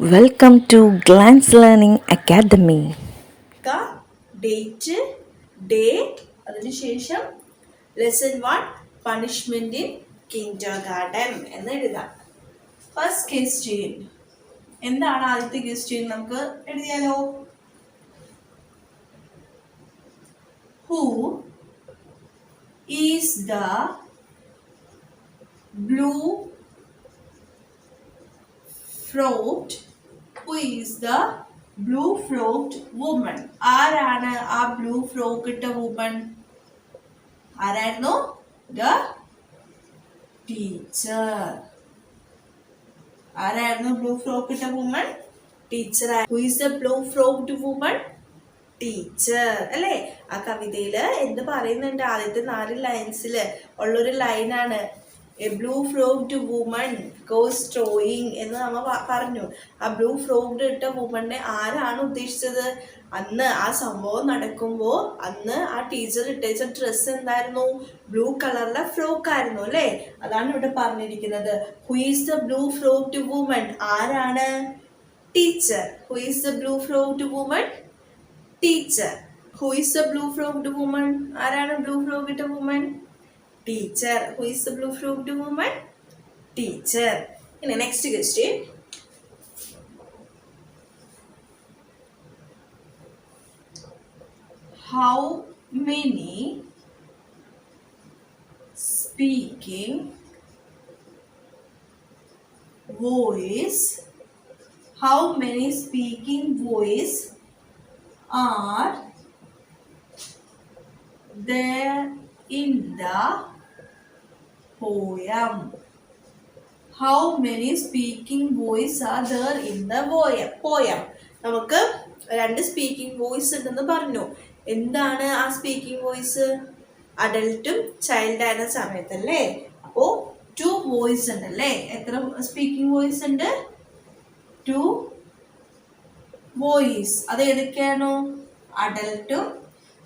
Welcome to Glance learning academy. Date, day, അതിനുശേഷം lesson 1 punishment in kindergarten എന്ന് എഴുതാം. First question എന്താണ്? ആദ്യത്തെ ക്വസ്റ്റ്യൻ നമുക്ക് എഴുതിയാലോ. Who is the blue frocked Who is the blue frocked woman? ആരാണ് ആ ബ്ലൂ ഫ്രോക്ക് ഇട്ട വുമൺ? ആരായിരുന്നു? The teacher. ആരായിരുന്നു ബ്ലൂ ഫ്രോക്ക് ഇട്ട woman? Teacher. Who is the blue frocked woman? Teacher അല്ലേ? ആ കവിതയില് എന്ത് പറയുന്നുണ്ട്? ആദ്യത്തെ 4 ലൈൻസില് ഉള്ളൊരു ലൈനാണ് a blue frocked woman goes drawing എന്ന് നമ്മൾ പറഞ്ഞു. ആ ബ്ലൂ ഫ്രോക്ഡ് ഇട്ട വുമണിനെ ആരാണ് ഉദ്ദേശിച്ചത്? അന്ന് ആ സംഭവം നടക്കുമ്പോൾ അന്ന് ആ ടീച്ചർ ഇട്ടേച്ച ഡ്രസ്സ് എന്തായിരുന്നു? ബ്ലൂ കളറിലെ ഫ്രോക്ക് ആയിരുന്നു അല്ലേ? അതാണ് ഇവിടെ പറഞ്ഞിരിക്കുന്നത്. Who is the blue frocked woman? ആരാണ്? Teacher. Who is the blue frocked woman? Teacher. Who is the blue frocked woman? ആരാണ് ബ്ലൂ ഫ്രോക്ക് ഇട്ട woman? Teacher. Who is the blue frocked woman? Teacher. In the next question. How many speaking voice are there in the poem? How many speaking voice are there in the poem? നമുക്ക് 2 speaking voice ഉണ്ടെന്ന് പറഞ്ഞു. എന്താണ് ആ speaking voice? അഡൽട്ടും child ആയിരുന്ന സമയത്തല്ലേ? അപ്പോ 2 voice ഉണ്ടല്ലേ? എത്ര speaking voice ഉണ്ട്? 2 വോയിസ്. അത് ഏതൊക്കെയാണോ? അഡൽട്ടും,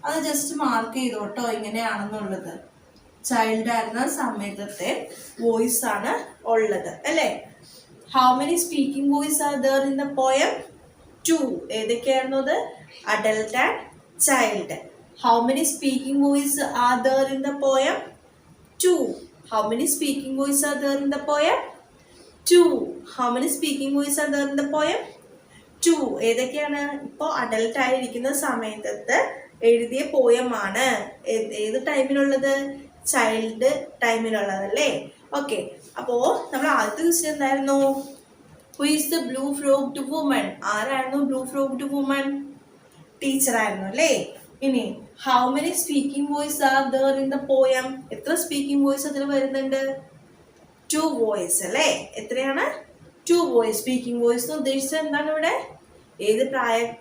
അത് ജസ്റ്റ് മാർക്ക് ചെയ്തോട്ടോ ഇങ്ങനെയാണെന്നുള്ളത്. ചൈൽഡ് ആയിരുന്ന സമയത്തെ വോയിസ് ആണ് ഉള്ളത് അല്ലേ? How many speaking voice are there in the poem? 2. ഏതൊക്കെയായിരുന്നു അത്? Adult and child. How many speaking voice are there in the poem? 2. How many speaking voice are there in the poem? 2. How many speaking voice are there in the poem? 2. ഏതൊക്കെയാണ്? ഇപ്പോൾ adult ആയിരിക്കുന്ന സമയത്ത് എഴുതിയ പോയമാണ്. ഏത് ടൈമിലുള്ളത്? Child ടൈമിലുള്ളതല്ലേ? Okay. അപ്പോ നമ്മൾ ആദ്യത്തെ question എന്തായിരുന്നു? Who is the blue frocked woman? ആരായിരുന്നു ബ്ലൂ ഫ്രോക്ഡ് വുമൺ? ടീച്ചർ ആയിരുന്നു അല്ലേ? ഇനി how many speaking voice are there in the poem? എത്ര സ്പീക്കിംഗ് വോയിസ് അതിൽ വരുന്നുണ്ട്? 2 വോയിസ് അല്ലേ? എത്രയാണ്? 2 വോയിസ്. സ്പീക്കിംഗ് വോയിസ് എന്ന് ഉദ്ദേശിച്ചത് എന്താണ് ഇവിടെ? ഏത്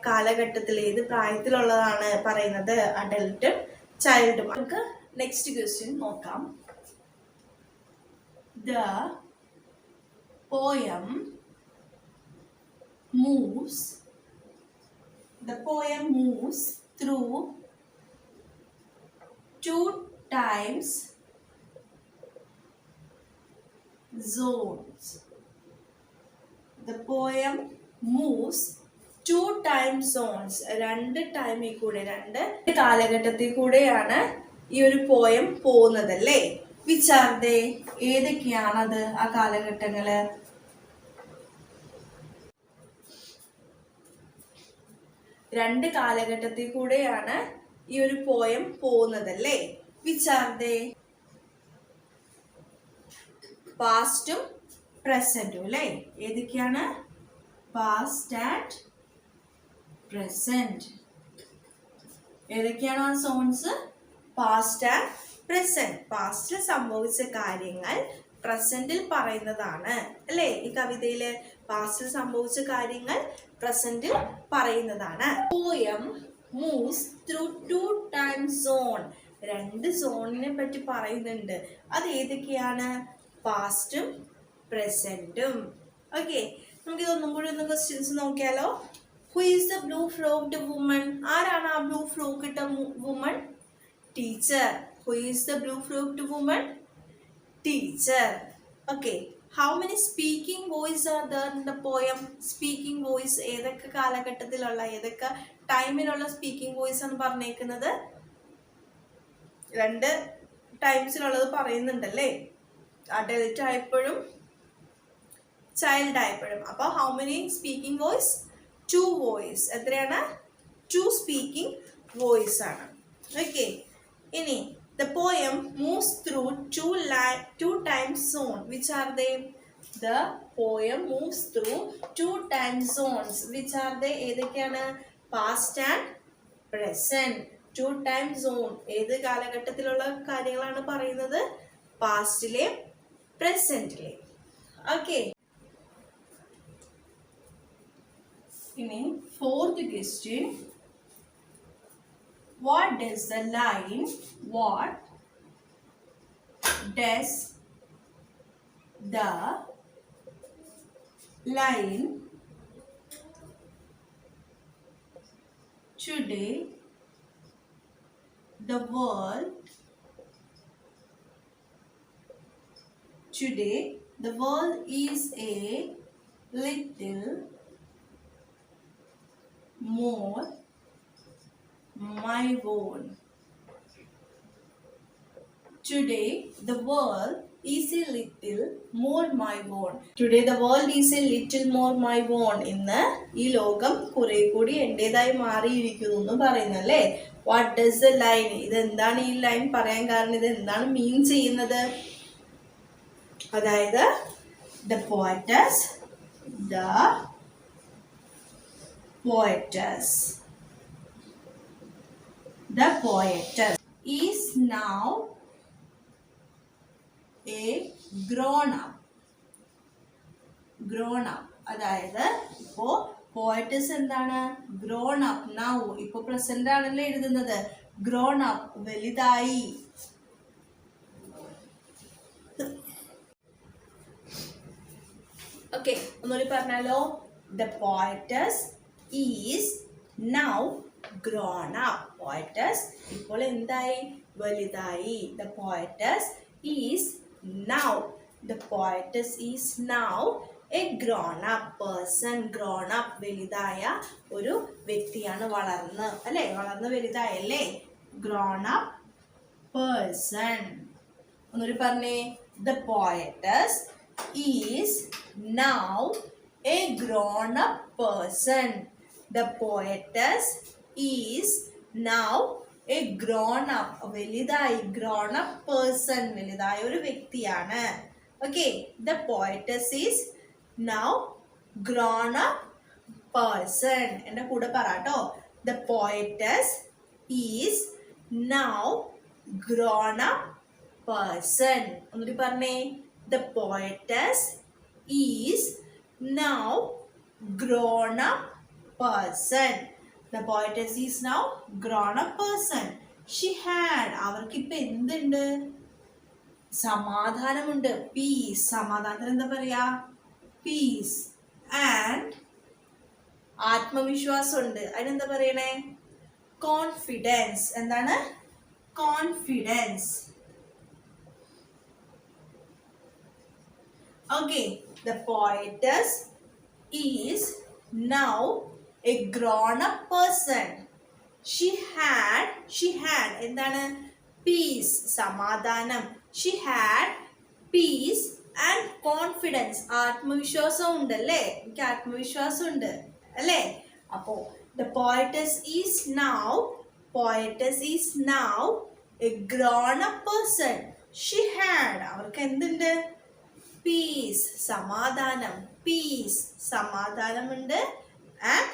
കാലഘട്ടത്തിൽ ഏത് പ്രായത്തിലുള്ളതാണ് പറയുന്നത്? അഡൽട്ടും ചൈൽഡും. നമുക്ക് നെക്സ്റ്റ് ക്വസ്റ്റ്യൻ നോക്കാം. The poem moves through 2 times zones. The poem moves 2 time zones. 2 ടൈമിൽ കൂടെ, 2 കാലഘട്ടത്തിൽ കൂടെയാണ് ഈ ഒരു പോയം പോകുന്നത് അല്ലേ? Which are they? ഏതൊക്കെയാണത് ആ കാലഘട്ടങ്ങള്? 2 കാലഘട്ടത്തിൽ കൂടെയാണ് ഈ ഒരു പോയം പോകുന്നത് അല്ലേ? Which are they? പാസ്റ്റും പ്രസന്റും അല്ലേ? ഏതൊക്കെയാണ്? Past and present. ഏതൊക്കെയാണ് ആ സോൺസ്? Past and present. പാസ്റ്റിൽ സംഭവിച്ച കാര്യങ്ങൾ പ്രസന്റിൽ പറയുന്നതാണ് അല്ലേ? ഈ കവിതയില് പാസ്റ്റിൽ സംഭവിച്ച കാര്യങ്ങൾ പ്രസന്റിൽ പറയുന്നതാണ്. Poem moves through 2 time zone. 2 സോണിനെ പറ്റി പറയുന്നുണ്ട്. അത് ഏതൊക്കെയാണ്? പാസ്റ്റും പ്രസന്റും. ഓക്കെ, നമുക്ക് ഇതൊന്നും കൂടി ഒന്ന് ക്വസ്റ്റ്യൻസ് നോക്കിയാലോ. Who is the blue frocked woman? ആരാണ് ആ ബ്ലൂ ഫ്രോക്ക് ഇട്ട woman? Teacher. Who is the blue frocked woman? Teacher. Okay. How many speaking voice are there in the poem? Speaking voice ഏതൊക്കെ കാലഘട്ടത്തിലുള്ള ഏതൊക്കെ ടൈമിലുള്ള സ്പീക്കിംഗ് വോയിസ് ആണ് പറഞ്ഞേക്കുന്നത്? 2 ടൈംസിലുള്ളത് പറയുന്നുണ്ടല്ലേ, adult ആയപ്പോഴും child ആയപ്പോഴും. അപ്പോൾ how many speaking voice? 2 voice. എത്രയാണ്? 2 speaking voice ആണ്. Okay. ഇനി the poem moves through two time zone. Which are they? The poem moves through 2 time zones. Which are they? ഏതൊക്കെയാണ്? past and present. 2 time zone ഏത് കാലഘട്ടത്തിലുള്ള കാര്യങ്ങളാണ് പറയുന്നത്? പാസ്റ്റിലെ, പ്രസന്റിലെ. Okay. ഇനി 4th question. What does the line today the world is a little more my own. Today the world is a little more my own. Today the world is a little more my own. ഇന്ന് ഈ ലോകം കുറെ കൂടി എന്റേതായി മാറിയിരിക്കുന്നു എന്ന് പറയുന്നല്ലേ. What does the line? ഇത് എന്താണ് ഈ ലൈൻ പറയാൻ കാരണം? ഇത് എന്താണ് മീൻ ചെയ്യുന്നത്? അതായത് the poetess is now a grown up. അതായത് ഇപ്പോ പോയറ്റസ് എന്താണ്? Grown up. നൗ ഇപ്പൊ പ്രസന്റ് ആണല്ലോ എഴുതുന്നത്. ഗ്രോൺ അപ്പ്, വലുതായി. ഓക്കെ, ഒന്നുകൂടി പറഞ്ഞാലോ. The poetess is now grown up. Poets ഇപ്പോൾ എന്തായി? വലുതായി. The poetess is now a grown up person. grown up വലുതായ ഒരു വ്യക്തിയാണ്. വളർന്ന് അല്ലേ? വളർന്ന് വലുതായല്ലേ? grown up person. ഒന്നുകൂടി പറഞ്ഞേ. The poetess is now a grown up person. The poetess is now a grown up. വലുതായി. grown up person വലുതായ ഒരു വ്യക്തിയാണ്. Okay, the poetess is now grown up person. എൻ്റെ കൂടെ പറയാട്ടോ. The poetess is now grown up person. ഒന്നുകൂടി പറഞ്ഞേ. The poetess is now grown up person. The poetess is now grown up person. She had, അവർക്കിപ്പോൾ എന്തുണ്ട്? സമാധാനമുണ്ട്. Piece. സമാധാനത്തിന് എന്താ പറയാ? പീസ്. ആൻഡ് ആത്മവിശ്വാസമുണ്ട്. അതിനെന്താ പറയണേ? കോൺഫിഡൻസ്. എന്താണ്? Confidence. Okay, the poetess is now a grown-up person. She had എന്താണ്? peace, സമാധാനം. She had peace and confidence. ആത്മവിശ്വാസം ഉണ്ടല്ലേ? എനിക്ക് ആത്മവിശ്വാസം ഉണ്ട് അല്ലേ? അപ്പോ the poetess is now a grown-up person. She had, അവർക്ക് എന്തുണ്ട്? പീസ്, സമാധാനം. പീസ്, സമാധാനമുണ്ട്. And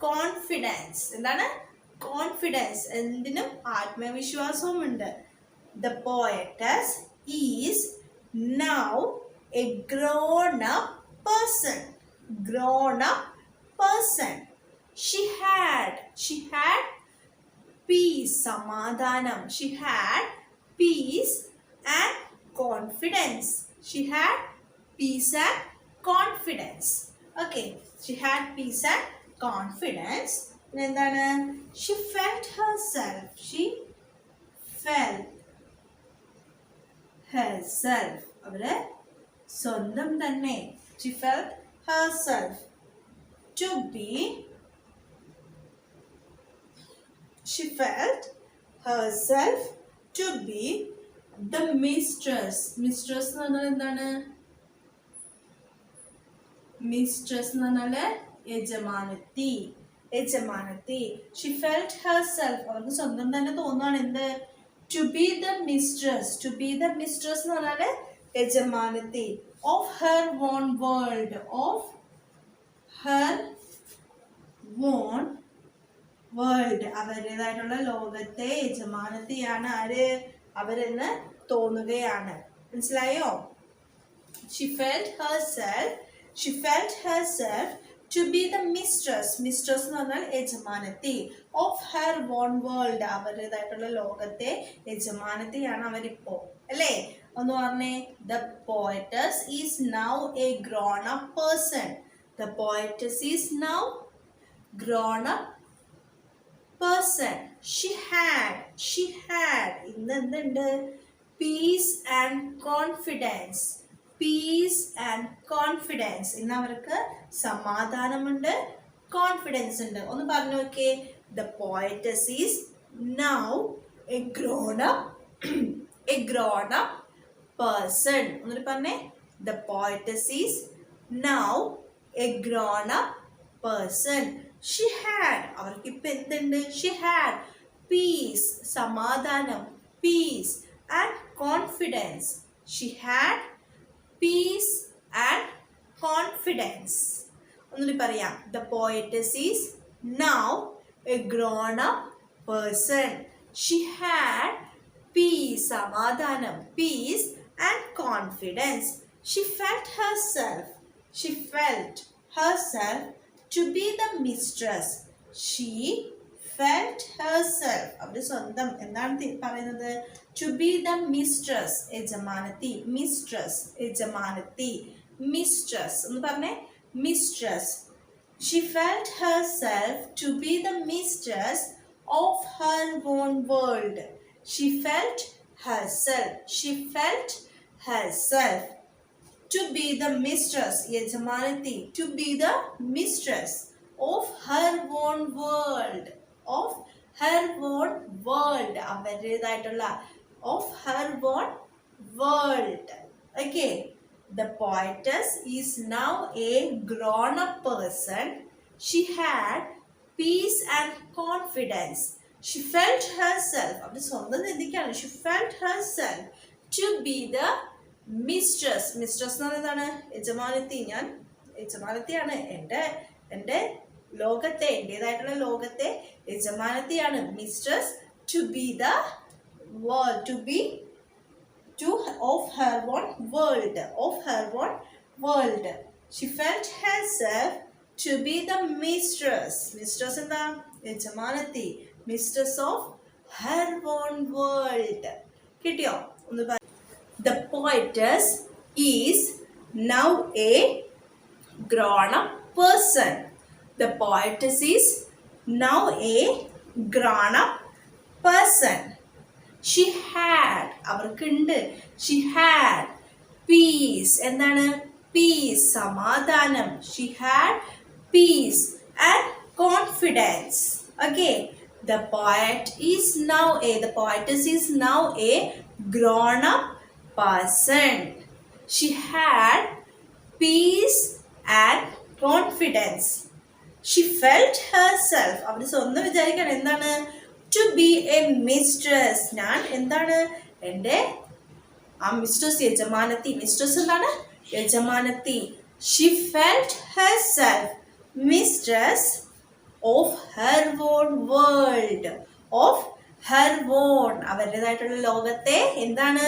confidence. എന്താണ്? കോൺഫിഡൻസ്. എന്തിനും ആത്മവിശ്വാസവുമുണ്ട്. The poetess is now a grown-up person. Grown-up person. She had peace, സമാധാനം. She had peace and confidence. She had peace and confidence. Okay, she had peace and confidence. എന്താണ്? She felt herself. അവര് സ്വന്തം തന്നെ. She felt herself to be. She felt herself to be the mistress. Mistress എന്ന് പറഞ്ഞാൽ എന്താണ്? Mistress എന്ന് പറഞ്ഞാല് യജമാനത്തി. യജമാനത്തി. She felt herself, അവർക്ക് സ്വന്തം തന്നെ തോന്നുകയാണ് എന്ത്? To be the mistress. To be the mistress എന്ന് പറഞ്ഞാല് യജമാനത്തി. Of her own world. Of her own world. അവരുടേതായിട്ടുള്ള ലോകത്തെ യജമാനത്തിയാണ് ആര്? അവരെന്ന് തോന്നുകയാണ്. മനസ്സിലായോ? She felt herself to be the mistress. Mistress എന്ന് പറഞ്ഞാൽ യജമാനത്തി. Of her own world. അവരുടേതായിട്ടുള്ള ലോകത്തെ യജമാനത്തിയാണ് അവരിപ്പോ. അല്ലേ? ഒന്ന് പറഞ്ഞേ. The poetess is now a grown up person. The poetess is now grown up person. She had ഇന്ന് എന്തുണ്ട്? Peace and confidence. Peace and confidence. ഇന്ന് അവർക്ക് സമാധാനമുണ്ട്, കോൺഫിഡൻസ് ഉണ്ട്. ഒന്ന് പറഞ്ഞു നോക്കേ. The poetess is now a grown up person. ഒന്നുകൂടി പറഞ്ഞേ. The poetess is now a grown up person. She had, അവർക്ക് ഇപ്പൊ എന്തുണ്ട്? She had peace, സമാധാനം, peace and confidence. She had peace and confidence. ഒന്നുകൂടി പറയാം. The poetess is now a grown up person. She had peace, സമാധാനം, peace and confidence. She felt herself to be the mistress. She felt herself, അവരുടെ സ്വന്തം എന്താണ് പറയുന്നത്? To be the mistress, യജമാനത്തി. Mistress, യജമാനത്തി. Mistress എന്ന് പറഞ്ഞേ. Mistress. She felt herself to be the mistress of her own world. She felt herself to be the mistress, യജമാനത്തി. To be the mistress of her own world. Of her own world. അവരുടേതായിട്ടുള്ള of her own world. Okay. The poetess is now a grown-up person. She had peace and confidence. She felt herself, അവരുടെ സ്വന്തം നിധിക്കാണ്. She felt herself to be the mistress. Mistress എന്ന് പറയുന്നതാണ് യജമാനത്തി. ഞാൻ യജമാനത്തിയാണ്. എൻ്റെ ലോകത്തെ, എൻ്റെതായിട്ടുള്ള ലോകത്തെ യജമാനത്തിയാണ്. Mistress. To be the world, of her own world. She felt herself to be the mistress. Mistress എന്താ? യജമാനത്തി. Mistress of her own world. കിട്ടിയോ? ഒന്ന് പറ. The poetess is now a grown-up person. The poetess is now a grown-up person. She had, അവർക്കുണ്ട്. She had peace. എന്താണ്? Peace, സമാധാനം. She had peace and confidence. Okay. The poetess is now a grown-up person. She had peace and confidence. She felt herself, അവര് സ്വന്തം വിചാരിക്കണം എന്താണ്? To be a mistress. ഞാൻ എന്താണ്? എൻ്റെ ആ മിസ്ട്രസ് യജമാനത്തി. മിസ്ട്രസ് എന്താണ്? യജമാനത്തി. She felt herself mistress of her own world. Of her own. അവരുടേതായിട്ടുള്ള ലോകത്തെ എന്താണ്?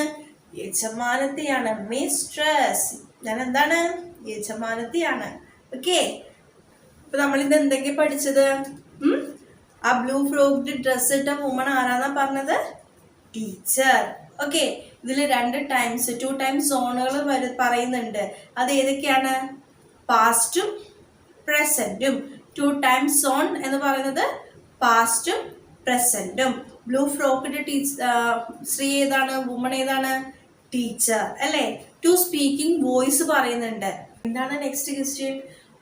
യജമാനത്തിയാണ്. മിസ്ട്രസ്. ഞാൻ എന്താണ്? യജമാനത്തിയാണ്. ഓക്കെ. അപ്പൊ നമ്മളിന്ന് എന്തൊക്കെ പഠിച്ചത്? ആ ബ്ലൂ ഫ്രോക്ഡ് ഡ്രസ് ഇട്ട വുമൺ ആരാന്നാ പറഞ്ഞത്? ടീച്ചർ. ഓക്കെ. ഇതിൽ 2 ടൈംസ് സോണുകൾ പറയുന്നുണ്ട്. അത് ഏതൊക്കെയാണ്? പാസ്റ്റും പ്രസന്റും. 2 ടൈംസ് സോൺ എന്ന് പറയുന്നത് പാസ്റ്റും പ്രസന്റും. ബ്ലൂ ഫ്രോക്ക്ഡ് സ്ത്രീ ഏതാണ്? വുമൺ ഏതാണ്? ടീച്ചർ. അല്ലേ? ടു സ്പീക്കിംഗ് വോയിസ് പറയുന്നുണ്ട്. എന്താണ് next question?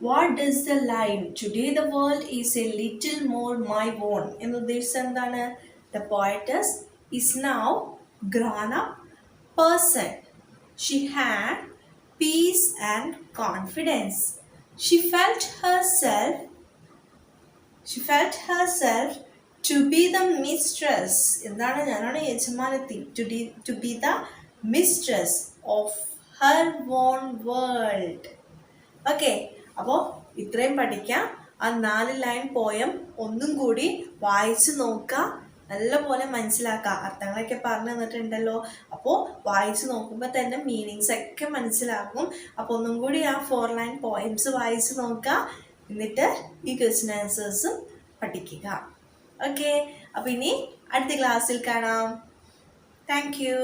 What does the line today the world is A little more my own എന്ന് ഉദ്ദേശിച്ചത് എന്താണ്? The poets is now grown up person. She had piece and confidence. She felt herself to be the mistress. എന്താണ്? ഞാനാണ് യജമാനത്തി. To be the mistress of her own world. Okay, അപ്പോൾ ഇത്രയും പഠിക്കാം. ആ 4 line poem ഒന്നും കൂടി വായിച്ചു നോക്കുക, നല്ലപോലെ മനസ്സിലാക്കുക. അർത്ഥങ്ങളൊക്കെ പറഞ്ഞു തന്നിട്ടുണ്ടല്ലോ, അപ്പോൾ വായിച്ചു നോക്കുമ്പോൾ തന്നെ മീനിങ്സ് ഒക്കെ മനസ്സിലാക്കും. അപ്പോൾ ഒന്നും കൂടി ആ 4 ലൈൻ പോയംസ് വായിച്ചു നോക്കുക, എന്നിട്ട് ഈ ക്വസ്റ്റ്യൻ ആൻസേഴ്സും പഠിക്കുക. ഓക്കെ, അപ്പോൾ ഇനി അടുത്ത ക്ലാസ്സിൽ കാണാം. Thank you.